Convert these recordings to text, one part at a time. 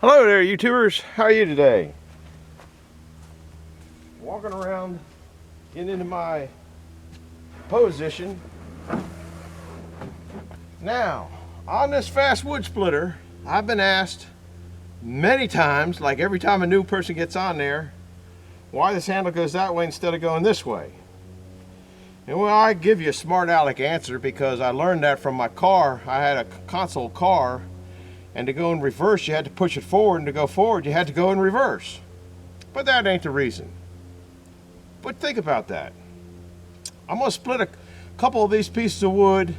Hello there, YouTubers. How are you today? Walking around, getting into my position. Now, on this fast wood splitter, I've been asked many times, like every time a new person gets on there, why this handle goes that way instead of going this way. And well, I give you a smart aleck answer because I learned that from my car. I had a console car, and to go in reverse you had to push it forward, and to go forward you had to go in reverse. But that ain't the reason. But think about that. I'm going to split a couple of these pieces of wood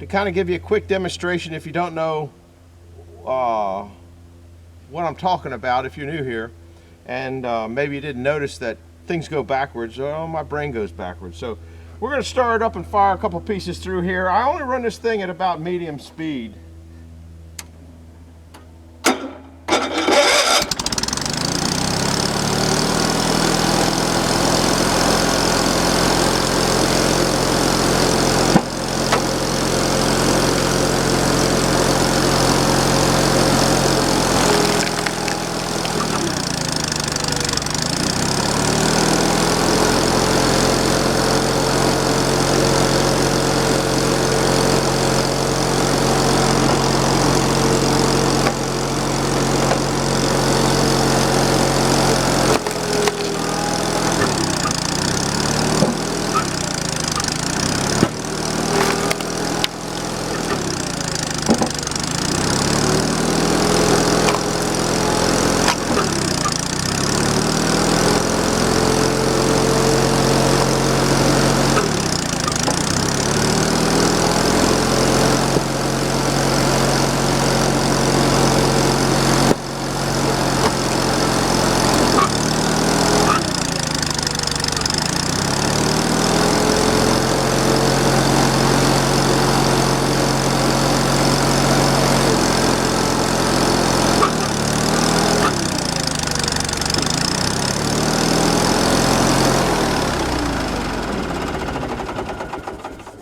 to kind of give you a quick demonstration if you don't know what I'm talking about, if you're new here, and maybe you didn't notice that things go backwards. Oh, my brain goes backwards. So we're going to start up and fire a couple pieces through here. I only run this thing at about medium speed.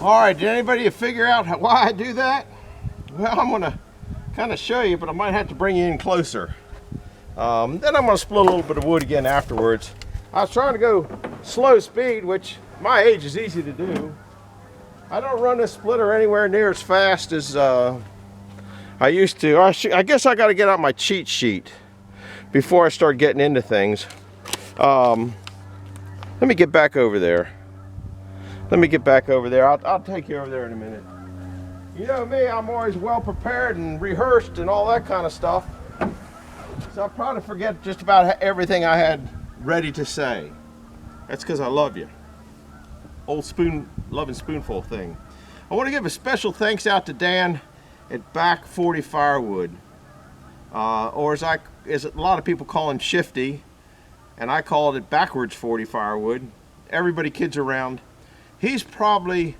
All right, did anybody figure out why I do that? Well, I'm gonna kind of show you, but I might have to bring you in closer. Then I'm gonna split a little bit of wood again afterwards. I was trying to go slow speed, which my age is easy to do. I don't run this splitter anywhere near as fast as I used to. I guess I gotta get out my cheat sheet before I start getting into things. Let me get back over there. I'll take you over there in a minute. You know me, I'm always well prepared and rehearsed and all that kind of stuff. So I'll probably forget just about everything I had ready to say. That's because I love you. Old spoon, loving spoonful thing. I want to give a special thanks out to Dan at Back 40 Firewood. Or as a lot of people call him Shifty, and I called it Backwards 40 Firewood. Everybody kids around. He's probably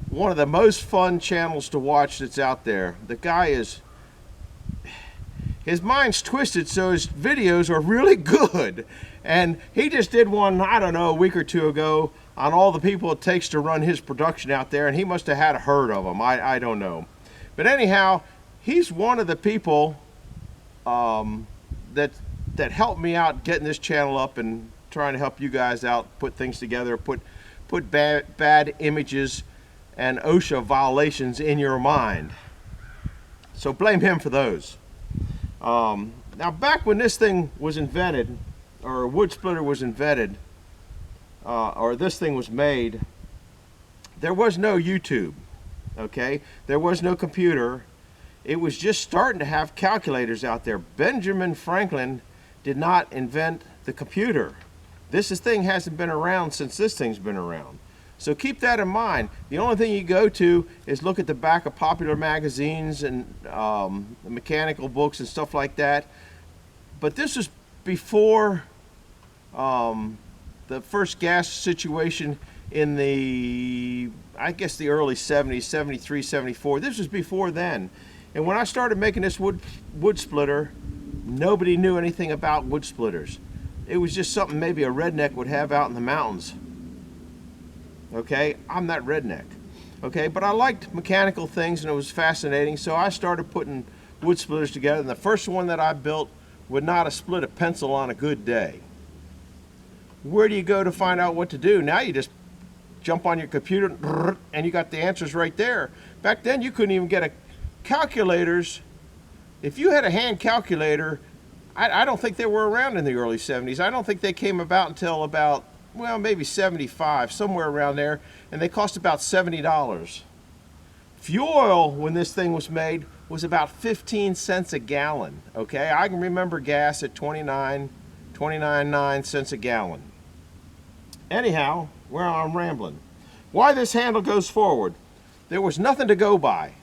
one of the most fun channels to watch that's out there. The guy his mind's twisted, so his videos are really good. And he just did one, I don't know, a week or two ago on all the people it takes to run his production out there, and he must have had a herd of them. I don't know. But anyhow, he's one of the people that helped me out getting this channel up and trying to help you guys out, put things together, put bad images and OSHA violations in your mind. So blame him for those. Now back when this thing was invented, or a wood splitter was invented, or this thing was made, there was no YouTube, okay? There was no computer. It was just starting to have calculators out there. Benjamin Franklin did not invent the computer. This thing hasn't been around since this thing's been around. So keep that in mind. The only thing you go to is look at the back of popular magazines and mechanical books and stuff like that. But this was before the first gas situation in the, I guess the early 70s, 73, 74. This was before then. And when I started making this wood splitter, nobody knew anything about wood splitters. It was just something maybe a redneck would have out in the mountains. Okay, I'm not redneck. Okay, but I liked mechanical things and it was fascinating, so I started putting wood splitters together, and the first one that I built would not have split a pencil on a good day. Where do you go to find out what to do? Now you just jump on your computer and you got the answers right there. Back then you couldn't even get calculators. If you had a hand calculator, I don't think they were around in the early 70s. I don't think they came about until about, well, maybe 75, somewhere around there, and they cost about $70. Fuel oil, when this thing was made, was about 15 cents a gallon, okay? I can remember gas at 29.9 cents a gallon. Anyhow, where I'm rambling. Why this handle goes forward. There was nothing to go by.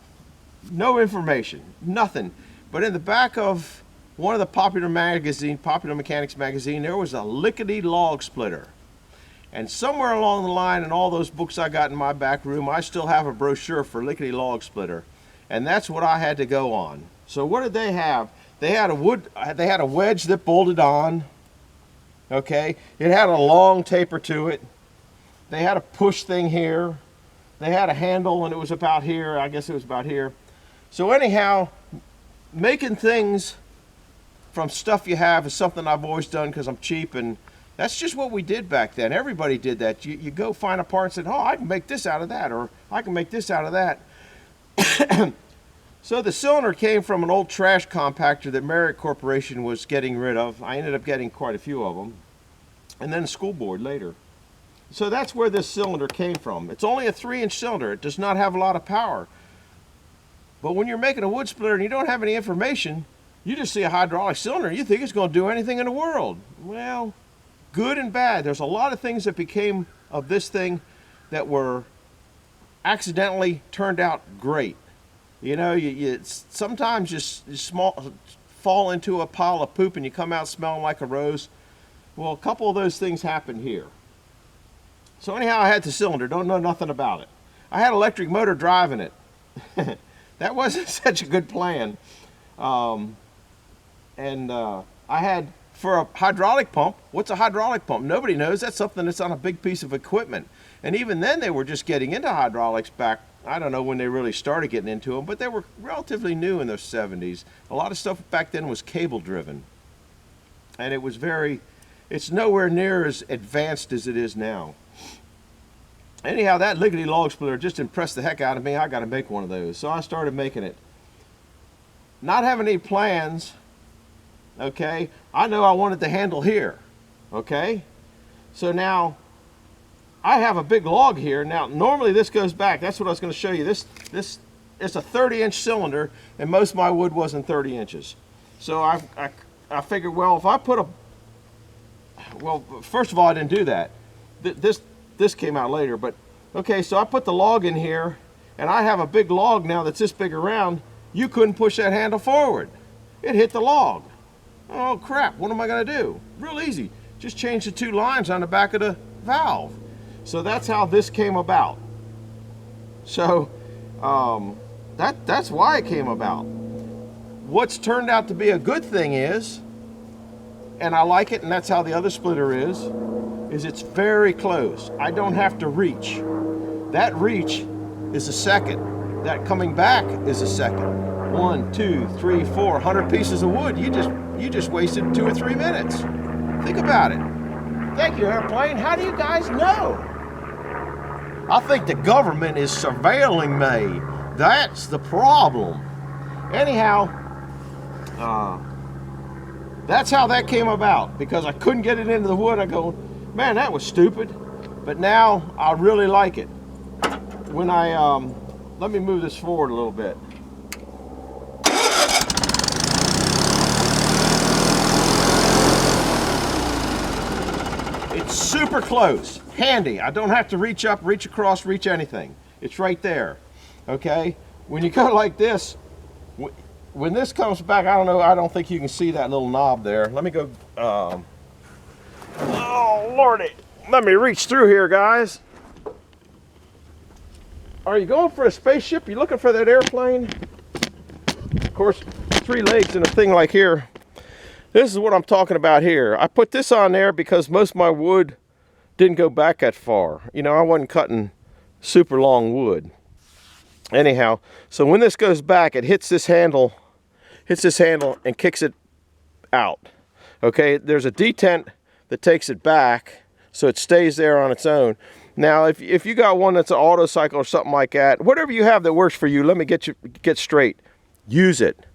No information, nothing. But in the back of one of the Popular Mechanics magazine, there was a lickety log splitter. And somewhere along the line in all those books I got in my back room, I still have a brochure for lickety log splitter. And that's what I had to go on. So what did they have? They had a wedge that bolted on. Okay, it had a long taper to it. They had a push thing here. They had a handle and it was about here. I guess it was about here. So anyhow, making things from stuff you have is something I've always done because I'm cheap, and that's just what we did back then. Everybody did that. You go find a part and said, oh, I can make this out of that, or I can make this out of that. So the cylinder came from an old trash compactor that Marriott Corporation was getting rid of. I ended up getting quite a few of them. And then a school board later. So that's where this cylinder came from. It's only a 3-inch cylinder. It does not have a lot of power. But when you're making a wood splitter and you don't have any information, you just see a hydraulic cylinder and you think it's going to do anything in the world. Well, good and bad. There's a lot of things that became of this thing that were accidentally turned out great. You know, you sometimes fall into a pile of poop and you come out smelling like a rose. Well, a couple of those things happened here. So anyhow, I had the cylinder, don't know nothing about it. I had electric motor driving it. That wasn't such a good plan. I had, for a hydraulic pump, what's a hydraulic pump? Nobody knows. That's something that's on a big piece of equipment. And even then they were just getting into hydraulics back, I don't know when they really started getting into them, but they were relatively new in the 70s. A lot of stuff back then was cable driven. And it was it's nowhere near as advanced as it is now. Anyhow, that lickety log splitter just impressed the heck out of me. I got to make one of those. So I started making it. Not having any plans, okay, I know I wanted the handle here, okay? So now, I have a big log here. Now, normally this goes back. That's what I was going to show you. This is a 30-inch cylinder, and most of my wood wasn't 30 inches. So I figured, well, if I put well, first of all, I didn't do that. This came out later, but okay, so I put the log in here, and I have a big log now that's this big around. You couldn't push that handle forward. It hit the log. Oh crap, what am I gonna do? Real easy, just change the 2 lines on the back of the valve. So that's how this came about. So that's why it came about. What's turned out to be a good thing is, and I like it, and that's how the other splitter is it's very close. I don't have to reach. That reach is a second. That coming back is a second. 1, 2, 3, 4, 100 pieces of wood. You just wasted 2 or 3 minutes. Think about it. Thank you, airplane. How do you guys know? I think the government is surveilling me. That's the problem. Anyhow, that's how that came about, because I couldn't get it into the wood. I go, man, that was stupid. But now I really like it. When let me move this forward a little bit. It's super close, handy. I don't have to reach up, reach across, reach anything. It's right there, okay? When you go like this, when this comes back, I don't think you can see that little knob there. Let me go, oh Lordy. Let me reach through here, guys. Are you going for a spaceship? You looking for that airplane? Of course, 3 legs and a thing like here. This is what I'm talking about here. I put this on there because most of my wood didn't go back that far. You know, I wasn't cutting super long wood. Anyhow, so when this goes back, it hits this handle hits this handle and kicks it out. Okay, there's a detent that takes it back so it stays there on its own. Now, if you got one that's an auto cycle or something like that, whatever you have that works for you, let me get straight. Use it.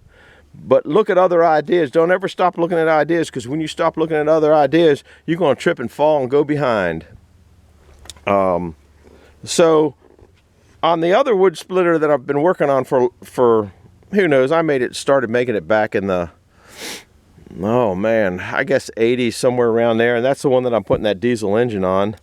But look at other ideas. Don't ever stop looking at ideas, because when you stop looking at other ideas, you're going to trip and fall and go behind. So on the other wood splitter that I've been working on for who knows, started making it back in the, oh man, I guess 80s, somewhere around there. And that's the one that I'm putting that diesel engine on.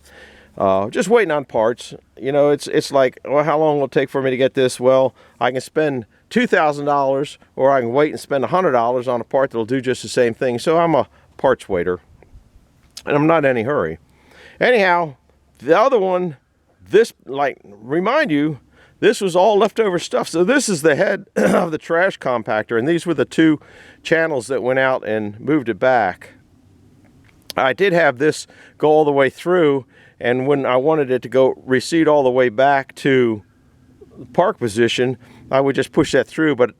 Just waiting on parts. You know, it's like, well, how long will it take for me to get this? Well, I can spend $2,000, or I can wait and spend $100 on a part that'll do just the same thing. So I'm a parts waiter, and I'm not in any hurry. Anyhow, the other one, remind you, this was all leftover stuff. So this is the head of the trash compactor, and these were the two channels that went out and moved it back. I did have this go all the way through, and when I wanted it to go recede all the way back to the park position, I would just push that through, but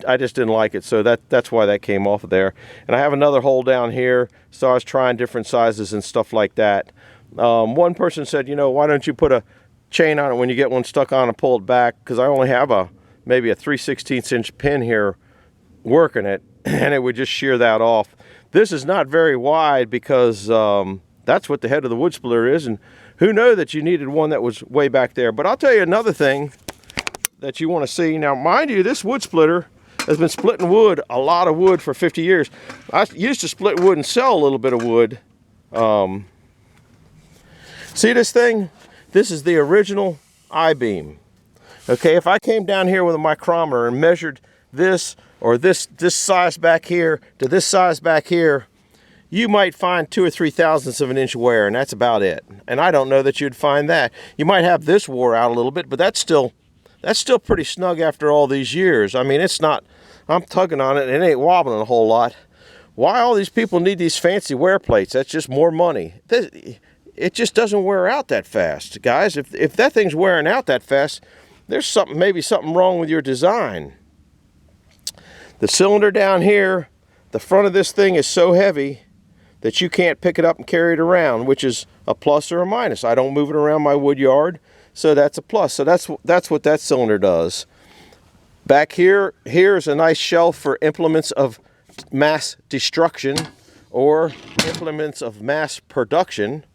I just didn't like it, so that's why that came off of there. And I have another hole down here, so I was trying different sizes and stuff like that. One person said, you know, why don't you put a chain on it when you get one stuck on and pull it back, because I only have maybe a 3/16 inch pin here working it, and it would just shear that off. This is not very wide, because that's what the head of the wood splitter is, and who knew that you needed one that was way back there. But I'll tell you another thing that you want to see. Now, mind you, this wood splitter has been splitting wood, a lot of wood, for 50 years. I used to split wood and sell a little bit of wood. See this thing? This is the original I-beam. Okay, if I came down here with a micrometer and measured this, or this size back here to this size back here, you might find 2 or 3 thousandths of an inch wear, and that's about it. And I don't know that you'd find that. You might have this wore out a little bit, but that's still pretty snug after all these years. I mean, it's not, I'm tugging on it and it ain't wobbling a whole lot. Why all these people need these fancy wear plates? That's just more money. It just doesn't wear out that fast, guys. If that thing's wearing out that fast, there's maybe something wrong with your design. The cylinder down here, the front of this thing is so heavy that you can't pick it up and carry it around, which is a plus or a minus. I don't move it around my wood yard, so that's a plus. So that's what that cylinder does. Back here's a nice shelf for implements of mass destruction or implements of mass production.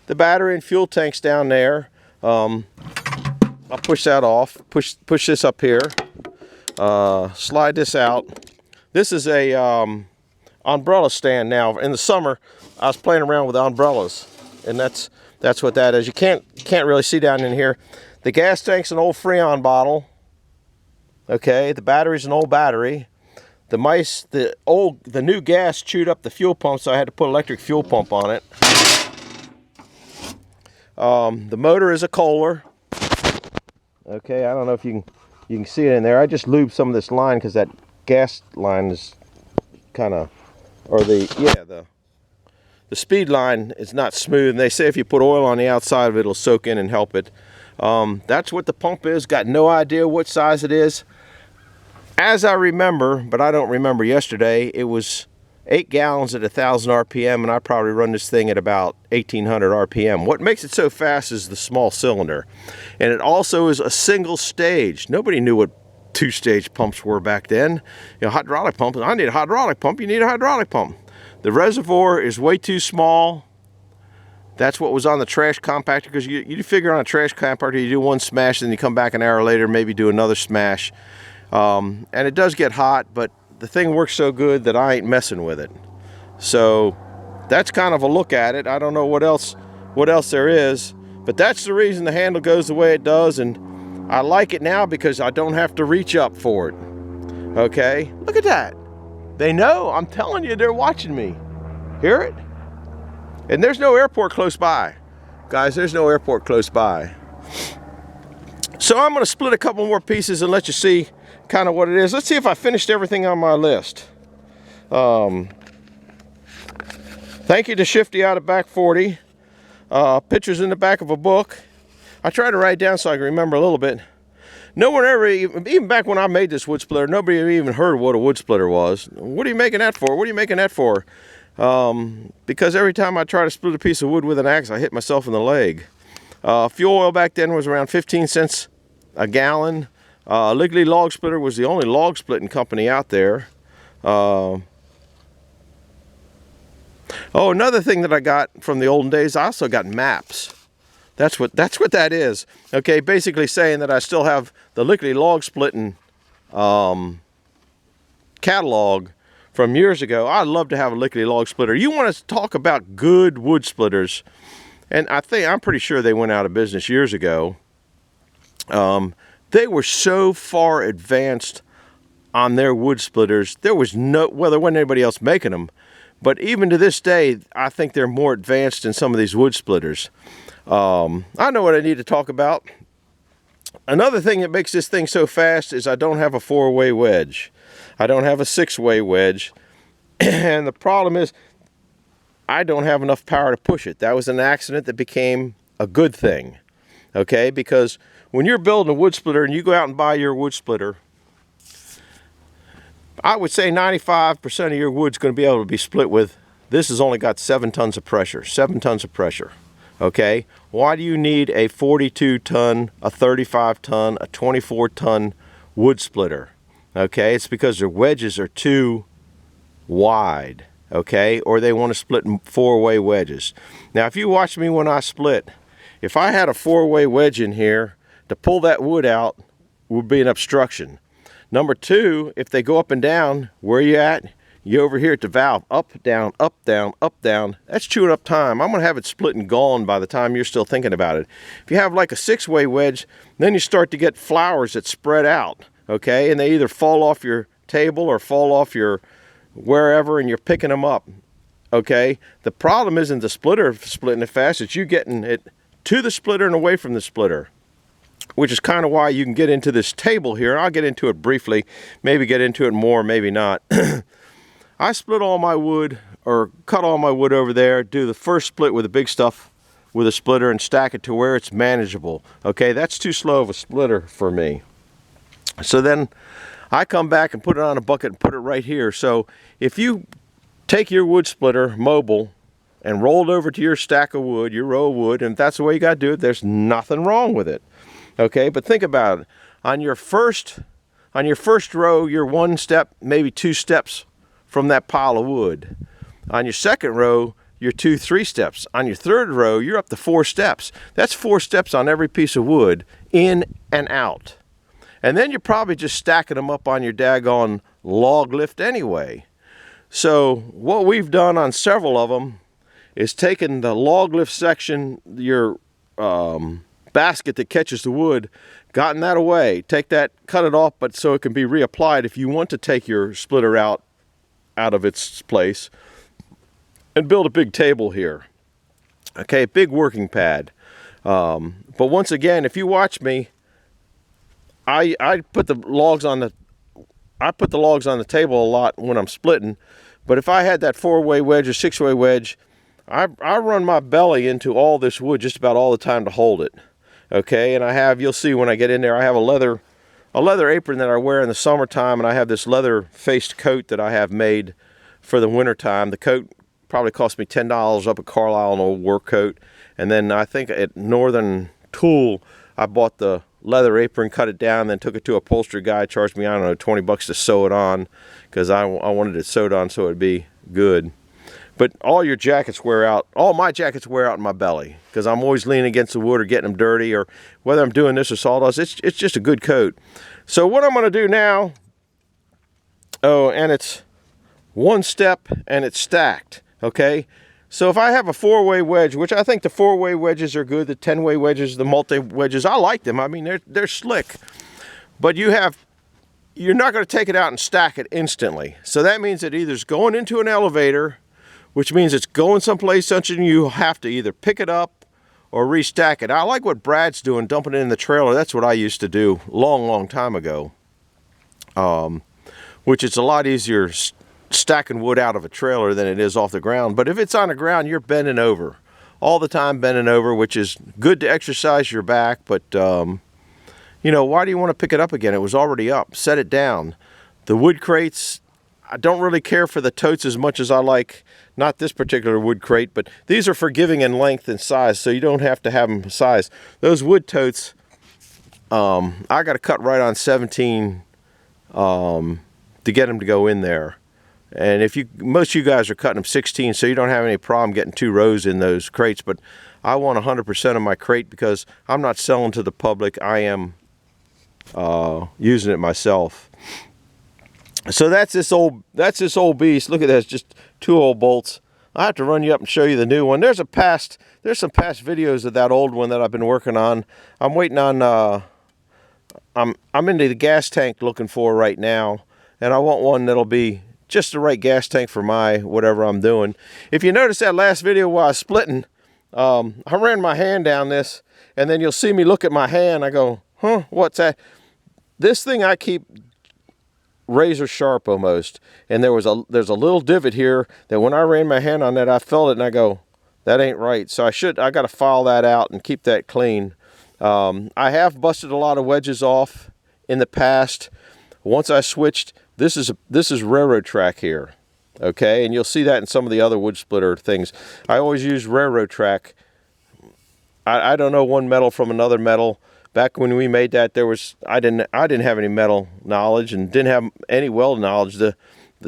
The battery and fuel tank's down there. I'll push that off, push this up here, slide this out. This is a umbrella stand. Now in the summer I was playing around with umbrellas, and that's what that is. You can't really see down in here. The gas tank's an old Freon bottle. Okay, the battery's an old battery. The new gas chewed up the fuel pump, so I had to put electric fuel pump on it. The motor is a Kohler. Okay, I don't know if you can see it in there. I just lubed some of this line because that gas line is kind of, or the speed line is not smooth. And they say if you put oil on the outside of it, it'll soak in and help it. That's what the pump is. Got no idea what size it is. As I remember, but I don't remember yesterday, it was 8 gallons at 1,000 RPM, and I probably run this thing at about 1,800 RPM. What makes it so fast is the small cylinder. And it also is a single stage. Nobody knew what 2-stage pumps were back then. You know, hydraulic pump, I need a hydraulic pump, you need a hydraulic pump. The reservoir is way too small. That's what was on the trash compactor, because you figure on a trash compactor, you do one smash, then you come back an hour later, maybe do another smash. And it does get hot, but the thing works so good that I ain't messing with it. So that's kind of a look at it. I don't know what else there is, but that's the reason the handle goes the way it does, and I like it now because I don't have to reach up for it. Okay, look at that. They know. I'm telling you, they're watching me. Hear it? And there's no airport close by. Guys, there's no airport close by. So I'm going to split a couple more pieces and let you see kind of what it is. Let's see if I finished everything on my list. Thank you to Shifty out of Back 40. Pictures in the back of a book. I try to write down so I can remember a little bit. No one ever, even back when I made this wood splitter, nobody even heard what a wood splitter was. What are you making that for? What are you making that for? Because every time I try to split a piece of wood with an axe, I hit myself in the leg. Fuel oil back then was around 15 cents a gallon. Liggly Log Splitter was the only log splitting company out there. Oh, another thing that I got from the olden days, I also got maps. That's what that is. Okay, basically saying that I still have the Liggly Log Splitting catalog from years ago. I'd love to have a Liggly Log Splitter. You want to talk about good wood splitters, and I'm pretty sure they went out of business years ago. They were so far advanced on their wood splitters. There wasn't anybody else making them, but even to this day, I think they're more advanced than some of these wood splitters. I know what I need to talk about. Another thing that makes this thing so fast is I don't have a 4-way wedge. I don't have a 6-way wedge. And the problem is I don't have enough power to push it. That was an accident that became a good thing. Okay, because when you're building a wood splitter and you go out and buy your wood splitter, I would say 95% of your wood's going to be able to be split with. This has only got 7 tons of pressure. 7 tons of pressure. Okay, why do you need a 42-ton, a 35-ton, a 24-ton wood splitter? Okay, it's because their wedges are too wide. Okay, or they want to split 4-way wedges. Now, if you watch me when I split, if I had a 4-way wedge in here, to pull that wood out would be an obstruction. Number 2, if they go up and down, where are you at? You over here at the valve, up, down, up, down, up, down. That's chewing up time. I'm gonna have it split and gone by the time you're still thinking about it. If you have like a 6-way wedge, then you start to get flowers that spread out, okay? And they either fall off your table or fall off your wherever, and you're picking them up, okay? The problem isn't the splitter splitting it fast, it's you getting it to the splitter and away from the splitter, which is kind of why you can get into this table here. I'll get into it briefly, maybe get into it more, maybe not. I split all my wood, or cut all my wood over there, do the first split with the big stuff with a splitter and stack it to where it's manageable. Okay, that's too slow of a splitter for me. So then I come back and put it on a bucket and put it right here. So if you take your wood splitter mobile and roll it over to your stack of wood, your row of wood, and if that's the way you got to do it, there's nothing wrong with it. Okay, but think about it. On your first row, you're 1 step, maybe 2 steps from that pile of wood. On your second row, you're 2-3 steps. On your third row, you're up to 4 steps. That's 4 steps on every piece of wood, in and out. And then you're probably just stacking them up on your daggone log lift anyway. So what we've done on several of them is taken the log lift section, your basket that catches the wood, gotten that away, take that, cut it off, but so it can be reapplied if you want to take your splitter out of its place, and build a big table here. Okay, big working pad. But once again, if you watch me, I put the logs on the table a lot when I'm splitting. But if I had that 4-way wedge or 6-way wedge, I run my belly into all this wood just about all the time to hold it. Okay, and you'll see when I get in there, I have a leather apron that I wear in the summertime, and I have this leather-faced coat that I have made for the wintertime. The coat probably cost me $10 up at Carlisle, an old work coat. And then I think at Northern Tool, I bought the leather apron, cut it down, then took it to a upholstery guy, charged me, I don't know, 20 bucks to sew it on, because I wanted it sewed on so it'd be good. But all your jackets wear out, all my jackets wear out in my belly, because I'm always leaning against the wood or getting them dirty, or whether I'm doing this or sawdust, it's just a good coat. So what I'm going to do now, and it's 1 step and it's stacked, okay? So if I have a 4-way wedge, which I think the 4-way wedges are good, the 10-way wedges, the multi-wedges, I like them. I mean, they're slick. But you're not going to take it out and stack it instantly. So that means it either is going into an elevator, which means it's going someplace something you have to either pick it up or restack it. I like what Brad's doing, dumping it in the trailer. That's what I used to do long time ago. Which it's a lot easier stacking wood out of a trailer than it is off the ground. But if it's on the ground, you're bending over. All the time bending over, which is good to exercise your back, but you know, why do you want to pick it up again? It was already up. Set it down. The wood crates, I don't really care for the totes as much as I like, not this particular wood crate, but these are forgiving in length and size, so you don't have to have them size. Those wood totes, I got to cut right on 17 to get them to go in there. And if you, most of you guys are cutting them 16, so you don't have any problem getting 2 rows in those crates, but I want 100% of my crate because I'm not selling to the public. I am using it myself. So that's this old beast. Look at this, just 2 old bolts. I have to run you up and show you the new one. There's some past videos of that old one that I've been working on. I'm waiting on I'm into the gas tank looking for right now, and I want one that'll be just the right gas tank for my whatever I'm doing. If you notice that last video while I was splitting, I ran my hand down this, and then you'll see me look at my hand. I go, huh, what's that? This thing I keep razor sharp almost, and there's a little divot here that when I ran my hand on that, I felt it and I go, that ain't right. So I got to file that out and keep that clean. I have busted a lot of wedges off in the past. Once I switched, this is railroad track here, okay, and you'll see that in some of the other wood splitter things. I always use railroad track. I don't know one metal from another metal. Back when we made that, I didn't have any metal knowledge and didn't have any weld knowledge. The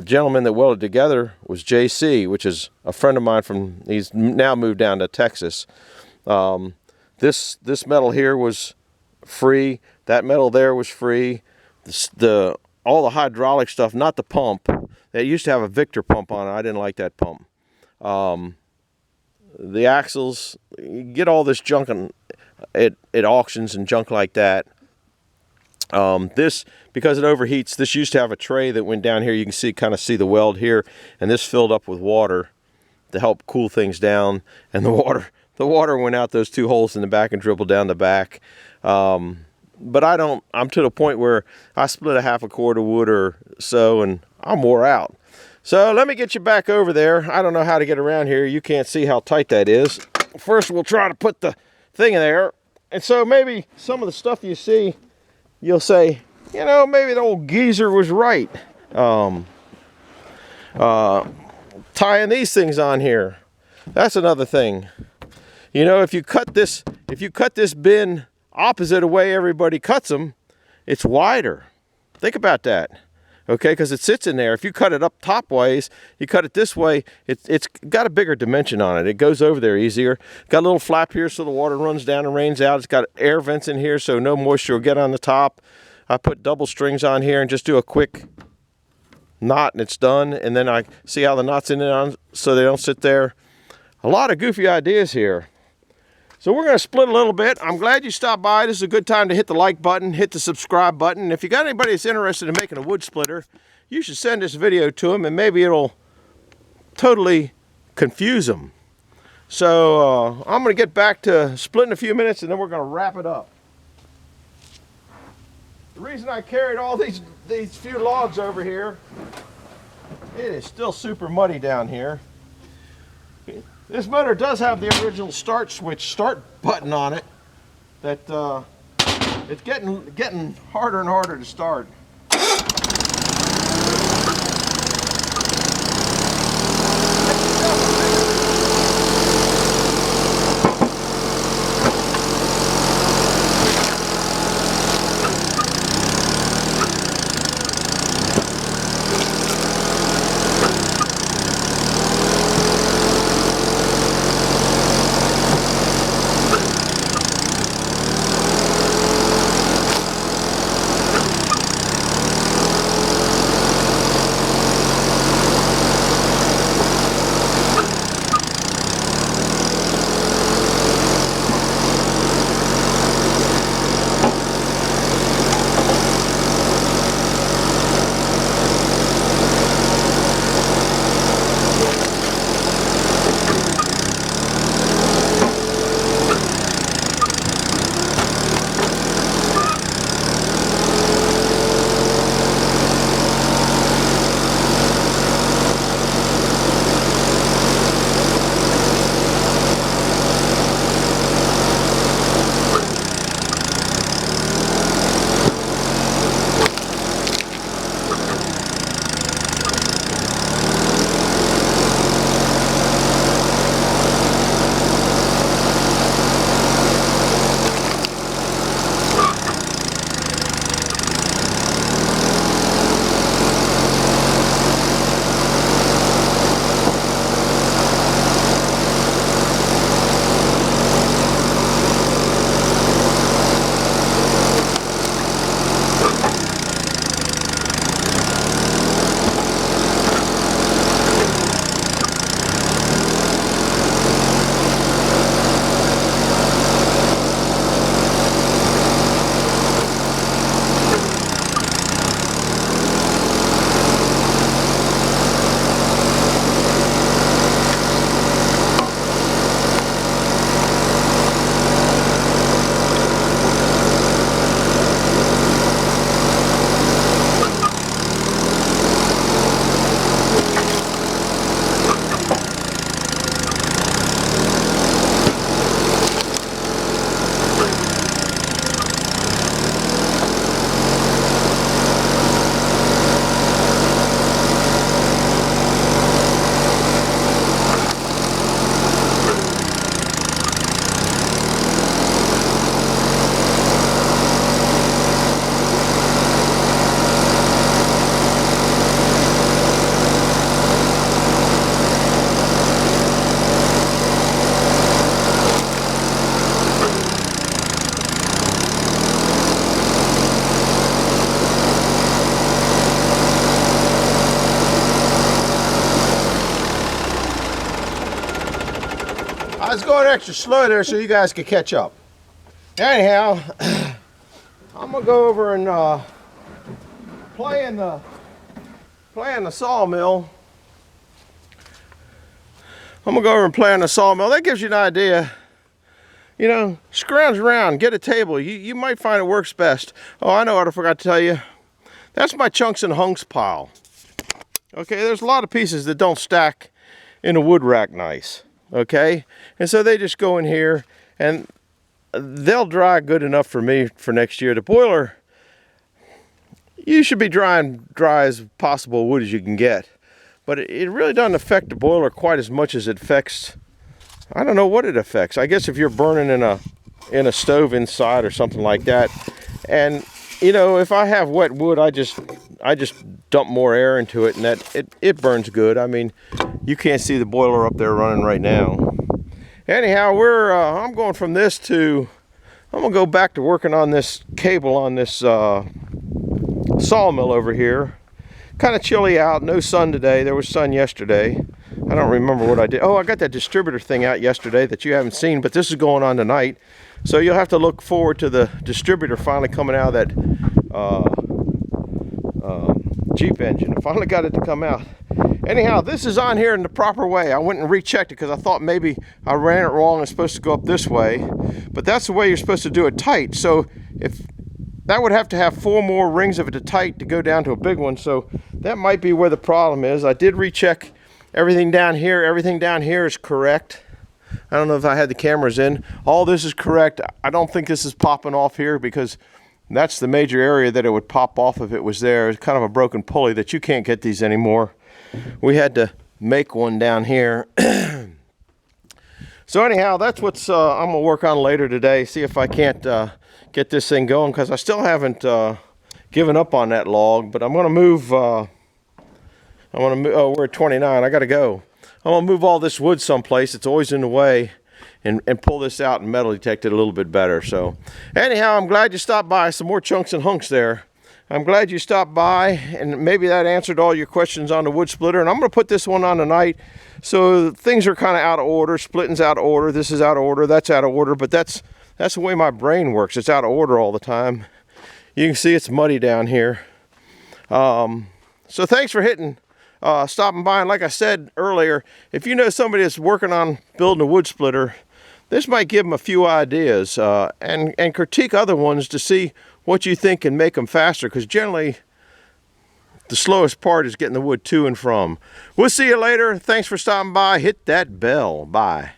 gentleman that welded together was JC, which is a friend of mine he's now moved down to Texas. This metal here was free. That metal there was free. All the hydraulic stuff, not the pump. It used to have a Victor pump on it. I didn't like that pump. The axles, you get all this junk at auctions and junk like that. This, because it overheats, this used to have a tray that went down here. You can kind of see the weld here, and this filled up with water to help cool things down. And the water went out those 2 holes in the back and dribbled down the back. But I'm to the point where I split a half a cord of wood or so, and I'm wore out. So let me get you back over there. I don't know how to get around here. You can't see how tight that is. First, we'll try to put the thing in there. And so maybe some of the stuff you see, you'll say, you know, maybe the old geezer was right. Tying these things on here. That's another thing. You know, if you cut this bin opposite of the way everybody cuts them, it's wider. Think about that, okay? Because it sits in there. If you cut it up top ways, you cut it this way, it's got a bigger dimension on it. It goes over there easier. Got a little flap here so the water runs down and rains out. It's got air vents in here so no moisture will get on the top. I put double strings on here and just do a quick knot and it's done. And then I see how the knot's in it so they don't sit there. A lot of goofy ideas here. So we're going to split a little bit. I'm glad you stopped by. This is a good time to hit the like button, hit the subscribe button. If you got anybody that's interested in making a wood splitter, you should send this video to them and maybe it'll totally confuse them. So I'm going to get back to splitting a few minutes and then we're going to wrap it up. The reason I carried all these few logs over here, it is still super muddy down here. This motor does have the original start button on it. That it's getting harder and harder to start. was going extra slow there so you guys could catch up. Anyhow, I'm gonna go over and play in the sawmill. I'm gonna go over and play in the sawmill. That gives you an idea. You know, scrounge around, get a table. You might find it works best. Oh, I know what I forgot to tell you. That's my chunks and hunks pile. Okay, there's a lot of pieces that don't stack in a wood rack nice. Okay, and so they just go in here and they'll dry good enough for me for next year. The boiler, you should be dry as possible wood as you can get. But it really doesn't affect the boiler quite as much as it affects, I don't know what it affects. I guess if you're burning in a stove inside or something like that. And you know, if I have wet wood, I just dump more air into it, and it burns good. I mean, you can't see the boiler up there running right now. Anyhow, I'm going from this to, I'm gonna go back to working on this cable on this sawmill over here. Kind of chilly out, no sun today. There was sun yesterday. I don't remember what I did. Oh, I got that distributor thing out yesterday that you haven't seen, but this is going on tonight. So you'll have to look forward to the distributor finally coming out of that Jeep engine. I finally got it to come out. Anyhow, this is on here in the proper way. I went and rechecked it because I thought maybe I ran it wrong. It's supposed to go up this way, but that's the way you're supposed to do it tight. So if that would have to have 4 more rings of it to tight to go down to a big one. So that might be where the problem is. I did recheck everything down here. Everything down here is correct. I don't know if I had the cameras in. All this is correct. I don't think this is popping off here because that's the major area that it would pop off if it was there. It's kind of a broken pulley that you can't get these anymore. We had to make one down here. So anyhow, that's what's I'm gonna work on later today. See if I can't get this thing going, because I still haven't given up on that log. But I'm gonna move. Oh, we're at 29. I gotta go. I'm gonna move all this wood someplace. It's always in the way, and pull this out and metal detect it a little bit better. So anyhow, I'm glad you stopped by. Some more chunks and hunks there. I'm glad you stopped by, and maybe that answered all your questions on the wood splitter. And I'm going to put this one on tonight. So things are kind of out of order. Splitting's out of order. This is out of order. That's out of order. But that's the way my brain works. It's out of order all the time. You can see it's muddy down here. So thanks for stopping by. And like I said earlier, if you know somebody that's working on building a wood splitter, this might give them a few ideas, and critique other ones to see what you think can make them faster, because generally the slowest part is getting the wood to and from. We'll see you later. Thanks for stopping by. Hit that bell. Bye.